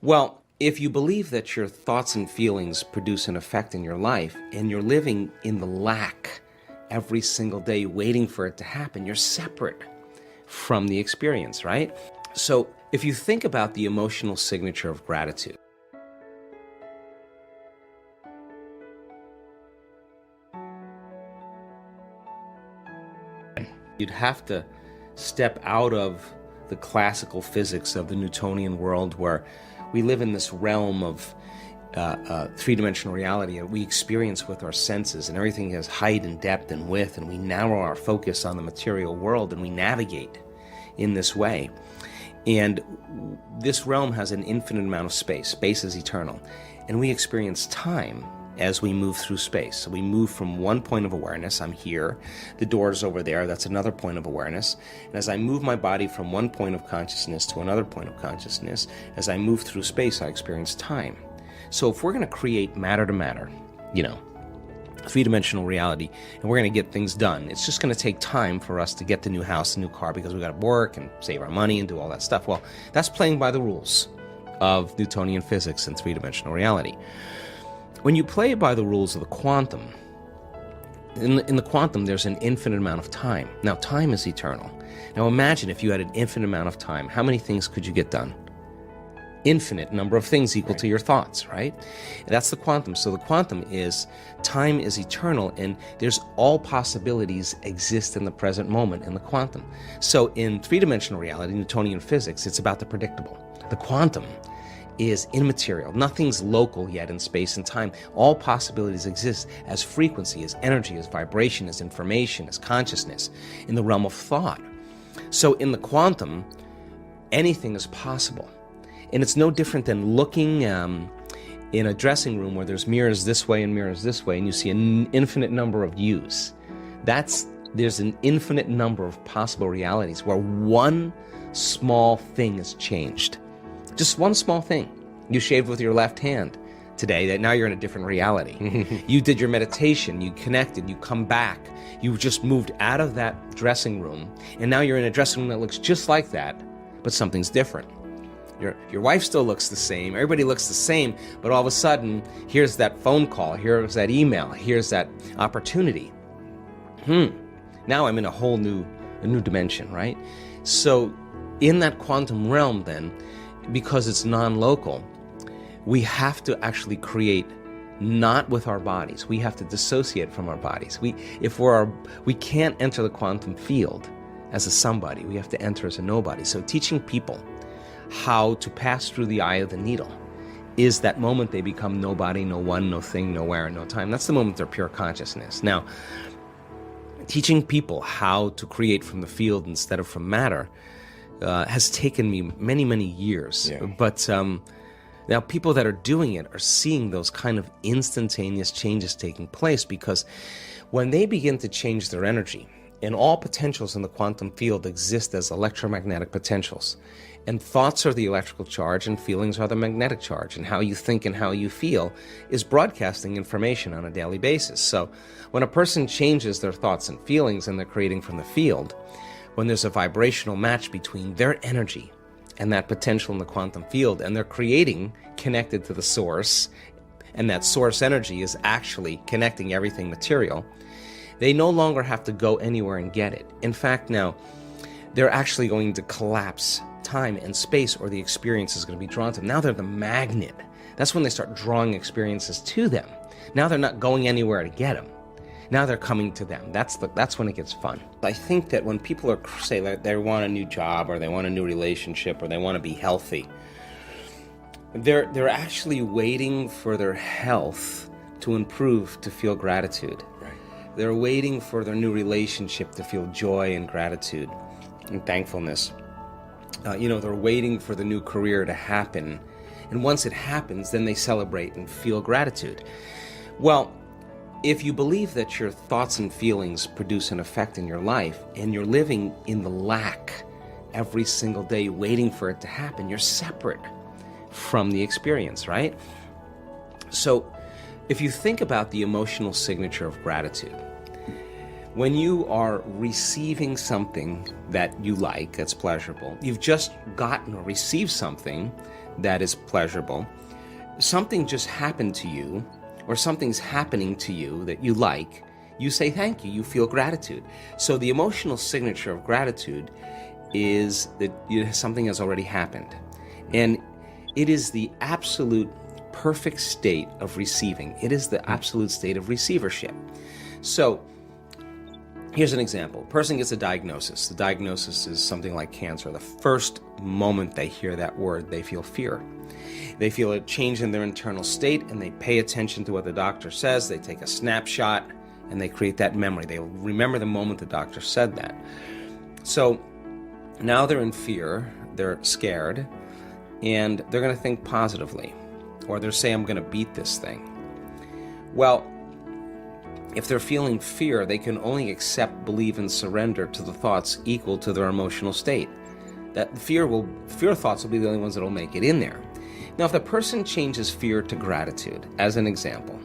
Well, if you believe that your thoughts and feelings produce an effect in your life and you're living in the lack every single day waiting for it to happen, you're separate from the experience, right? So if you think about the emotional signature of gratitude, you'd have to step out of the classical physics of the Newtonian world where we live in this realm of three-dimensional reality that we experience with our senses, and everything has height and depth and width, and we narrow our focus on the material world and we navigate in this way. And this realm has an infinite amount of space. Space is eternal. And we experience time as we move through space. So we move from one point of awareness, I'm here, the door's over there, that's another point of awareness. And as I move my body from one point of consciousness to another point of consciousness, as I move through space, I experience time. So if we're going to create matter to matter, three-dimensional reality, and we're going to get things done, it's just going to take time for us to get the new house, the new car, because we got to work and save our money and do all that stuff. Well, that's playing by the rules of Newtonian physics and three-dimensional reality. When you play by the rules of the quantum, in the quantum, there's an infinite amount of time. Now, time is eternal. Now, imagine if you had an infinite amount of time. How many things could you get done? Infinite number of things equal to your thoughts, right? And that's the quantum. So the quantum is time is eternal, and there's all possibilities exist in the present moment in the quantum. So in three-dimensional reality, Newtonian physics, it's about the predictable. The quantum is immaterial. Nothing's local yet in space and time. All possibilities exist as frequency, as energy, as vibration, as information, as consciousness in the realm of thought. So in the quantum, anything is possible. And it's no different than looking in a dressing room where there's mirrors this way and mirrors this way, and you see an infinite number of views. There's an infinite number of possible realities where one small thing is changed. Just one small thing. You shaved with your left hand today, that now you're in a different reality. You did your meditation, you connected, you come back, you just moved out of that dressing room, and now you're in a dressing room that looks just like that, but something's different. Your wife still looks the same, everybody looks the same, but all of a sudden, here's that phone call, here's that email, here's that opportunity. Now I'm in a whole new dimension, right? So in that quantum realm then, because it's non-local, we have to actually create not with our bodies. We have to dissociate from our bodies. We can't enter the quantum field as a somebody. We have to enter as a nobody. So teaching people how to pass through the eye of the needle is that moment they become nobody, no one, no thing, nowhere, no time. That's the moment they're pure consciousness. Now, teaching people how to create from the field instead of from matter has taken me many, many years. Yeah. But now people that are doing it are seeing those kind of instantaneous changes taking place, because when they begin to change their energy, and all potentials in the quantum field exist as electromagnetic potentials, and thoughts are the electrical charge and feelings are the magnetic charge, and how you think and how you feel is broadcasting information on a daily basis. So when a person changes their thoughts and feelings and they're creating from the field, when there's a vibrational match between their energy and that potential in the quantum field, and they're creating connected to the source, and that source energy is actually connecting everything material, they no longer have to go anywhere and get it. In fact, now, they're actually going to collapse time and space, or the experience is going to be drawn to them. Now they're the magnet. That's when they start drawing experiences to them. Now they're not going anywhere to get them. Now they're coming to them. That's when it gets fun. I think that when people say that they want a new job, or they want a new relationship, or they want to be healthy, they're actually waiting for their health to improve to feel gratitude. Right. They're waiting for their new relationship to feel joy and gratitude and thankfulness. They're waiting for the new career to happen. And once it happens, then they celebrate and feel gratitude. Well, if you believe that your thoughts and feelings produce an effect in your life, and you're living in the lack every single day waiting for it to happen, you're separate from the experience, right? So if you think about the emotional signature of gratitude, when you are receiving something that you like, that's pleasurable, you've just gotten or received something that is pleasurable, something just happened to you, or something's happening to you that you like, you say thank you, you feel gratitude. So the emotional signature of gratitude is that something has already happened. And it is the absolute perfect state of receiving. It is the absolute state of receivership. So here's an example. A person gets a diagnosis. The diagnosis is something like cancer. The first moment they hear that word, they feel fear. They feel a change in their internal state, and they pay attention to what the doctor says. They take a snapshot, and they create that memory. They remember the moment the doctor said that. So now they're in fear, they're scared, and they're going to think positively. Or they'll say, I'm going to beat this thing. Well, if they're feeling fear, they can only accept, believe, and surrender to the thoughts equal to their emotional state. That fear thoughts will be the only ones that will make it in there. Now, if the person changes fear to gratitude, as an example,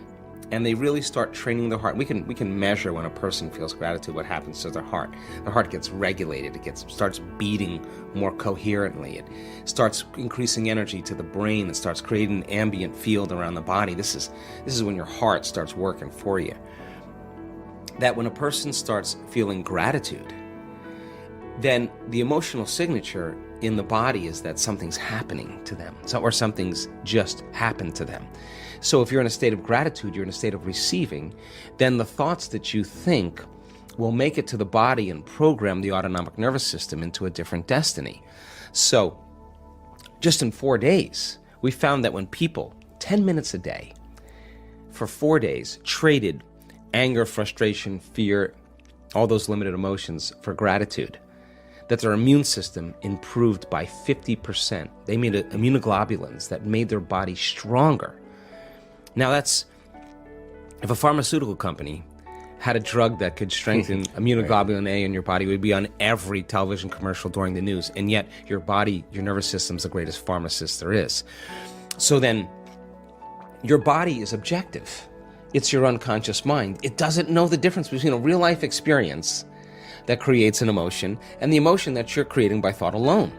and they really start training their heart, we can measure when a person feels gratitude, what happens to their heart. The heart gets regulated, starts beating more coherently, it starts increasing energy to the brain, it starts creating an ambient field around the body. This is when your heart starts working for you. That when a person starts feeling gratitude, then the emotional signature in the body is that something's happening to them, or something's just happened to them. So if you're in a state of gratitude, you're in a state of receiving, then the thoughts that you think will make it to the body and program the autonomic nervous system into a different destiny. So just in 4 days, we found that when people, 10 minutes a day, for 4 days, traded anger, frustration, fear, all those limited emotions for gratitude, that their immune system improved by 50%. They made immunoglobulins that made their body stronger. Now if a pharmaceutical company had a drug that could strengthen immunoglobulin A in your body, it would be on every television commercial during the news. And yet your body, your nervous system is the greatest pharmacist there is. So then your body is objective. It's your unconscious mind. It doesn't know the difference between a real life experience that creates an emotion and the emotion that you're creating by thought alone.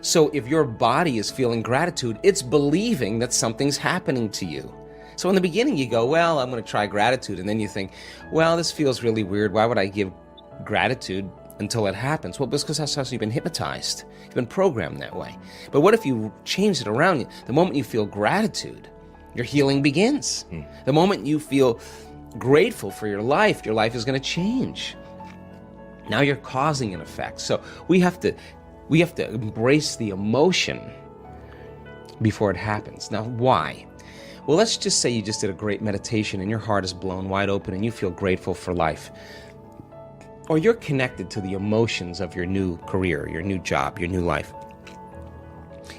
So if your body is feeling gratitude, it's believing that something's happening to you. So in the beginning you go, well, I'm going to try gratitude. And then you think, well, this feels really weird. Why would I give gratitude until it happens? Well, because that's how you've been hypnotized. You've been programmed that way. But what if you change it around? The moment you feel gratitude, your healing begins. The moment you feel grateful for your life is going to change. Now you're causing an effect. So we have to embrace the emotion before it happens. Now, why? Well, let's just say you just did a great meditation and your heart is blown wide open and you feel grateful for life. Or you're connected to the emotions of your new career, your new job, your new life.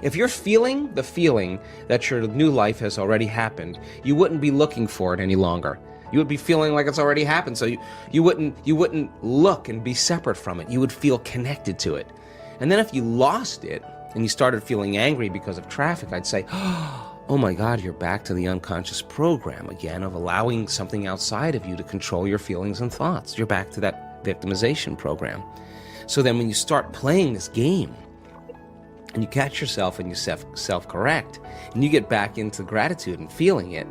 If you're feeling the feeling that your new life has already happened, you wouldn't be looking for it any longer. You would be feeling like it's already happened, so you wouldn't look and be separate from it. You would feel connected to it. And then if you lost it and you started feeling angry because of traffic, I'd say, oh my God, you're back to the unconscious program again of allowing something outside of you to control your feelings and thoughts. You're back to that victimization program. So then when you start playing this game and you catch yourself and you self-correct and you get back into gratitude and feeling it,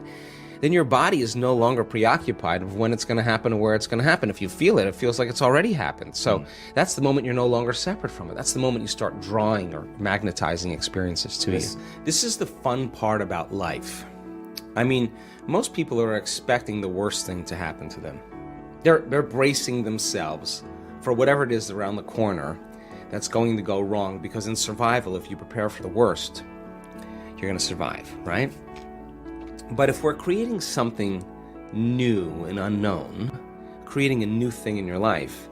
then your body is no longer preoccupied with when it's going to happen or where it's going to happen. If you feel it, it feels like it's already happened. So that's the moment you're no longer separate from it. That's the moment you start drawing or magnetizing experiences to you. This is the fun part about life. I mean, most people are expecting the worst thing to happen to them. They're bracing themselves for whatever it is around the corner that's going to go wrong, because in survival, if you prepare for the worst, you're going to survive, right? But if we're creating something new and unknown, creating a new thing in your life,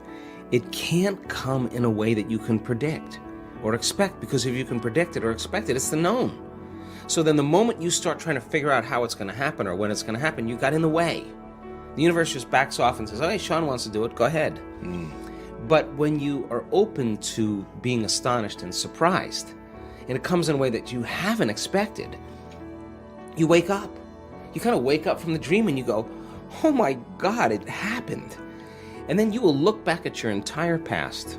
it can't come in a way that you can predict or expect, because if you can predict it or expect it, it's the known. So then the moment you start trying to figure out how it's going to happen or when it's going to happen, you got in the way. The universe just backs off and says, okay, Sean wants to do it, go ahead. But when you are open to being astonished and surprised, and it comes in a way that you haven't expected, you wake up. You kind of wake up from the dream and you go, oh my God, it happened. And then you will look back at your entire past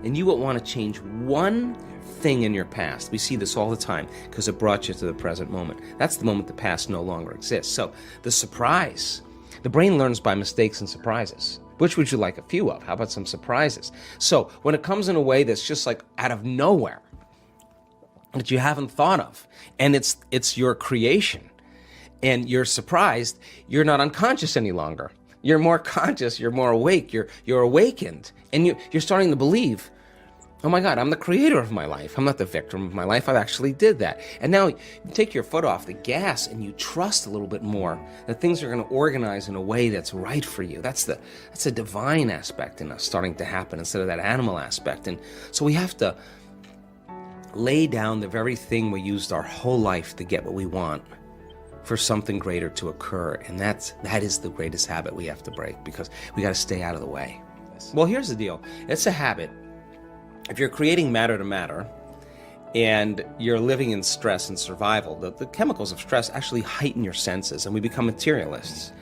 and you will want to change one thing in your past. We see this all the time because it brought you to the present moment. That's the moment the past no longer exists. So the surprise, the brain learns by mistakes and surprises. Which would you like a few of? How about some surprises? So when it comes in a way that's just like out of nowhere, that you haven't thought of, and it's your creation, and you're surprised, you're not unconscious any longer. You're more conscious, you're more awake, you're awakened, and you're starting to believe, oh my God, I'm the creator of my life. I'm not the victim of my life. I actually did that. And now you take your foot off the gas and you trust a little bit more that things are going to organize in a way that's right for you. That's a divine aspect in us starting to happen instead of that animal aspect. And so we have to lay down the very thing we used our whole life to get what we want for something greater to occur. And that is the greatest habit we have to break, because we got to stay out of the way. Well, here's the deal. It's a habit. If you're creating matter to matter and you're living in stress and survival, the chemicals of stress actually heighten your senses and we become materialists.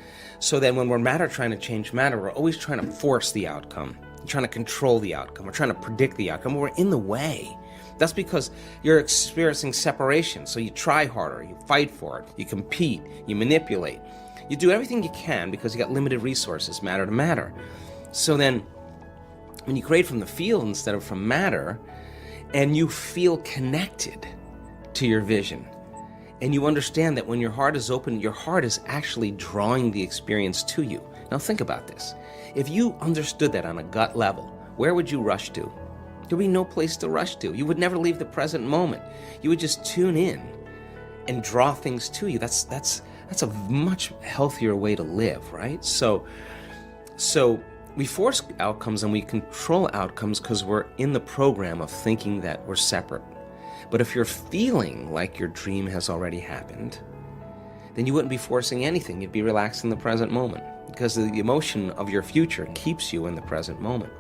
So then when we're matter trying to change matter, we're always trying to force the outcome, trying to control the outcome, we're trying to predict the outcome, we're in the way. That's because you're experiencing separation. So you try harder, you fight for it, you compete, you manipulate. You do everything you can because you got limited resources, matter to matter. So then when you create from the field instead of from matter, and you feel connected to your vision, and you understand that when your heart is open, your heart is actually drawing the experience to you. Now think about this. If you understood that on a gut level, where would you rush to? There would be no place to rush to. You would never leave the present moment. You would just tune in and draw things to you. That's a much healthier way to live, right? So we force outcomes and we control outcomes because we're in the program of thinking that we're separate. But if you're feeling like your dream has already happened, then you wouldn't be forcing anything. You'd be relaxed in the present moment because the emotion of your future keeps you in the present moment.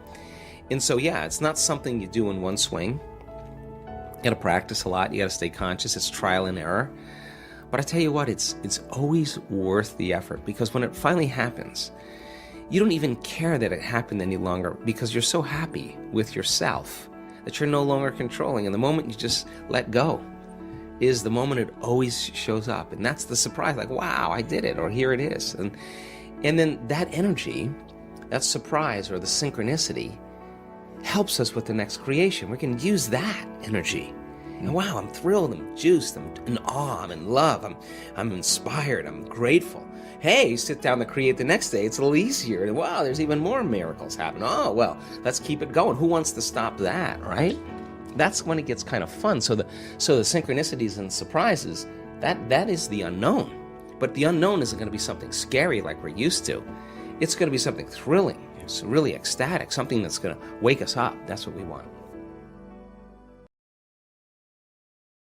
And so, yeah, it's not something you do in one swing. You got to practice a lot. You got to stay conscious. It's trial and error. But I tell you what, it's always worth the effort, because when it finally happens, you don't even care that it happened any longer, because you're so happy with yourself that you're no longer controlling. And the moment you just let go is the moment it always shows up. And that's the surprise, like, wow, I did it, or here it is. And then that energy, that surprise or the synchronicity helps us with the next creation. We can use that energy. And wow, I'm thrilled, I'm juiced, I'm in awe, I'm in love, I'm inspired, I'm grateful. Hey, you sit down to create the next day, it's a little easier. And wow, there's even more miracles happening. Oh, well, let's keep it going. Who wants to stop that, right? That's when it gets kind of fun. So the synchronicities and surprises, that is the unknown. But the unknown isn't going to be something scary like we're used to. It's going to be something thrilling. It's really ecstatic, something that's going to wake us up. That's what we want.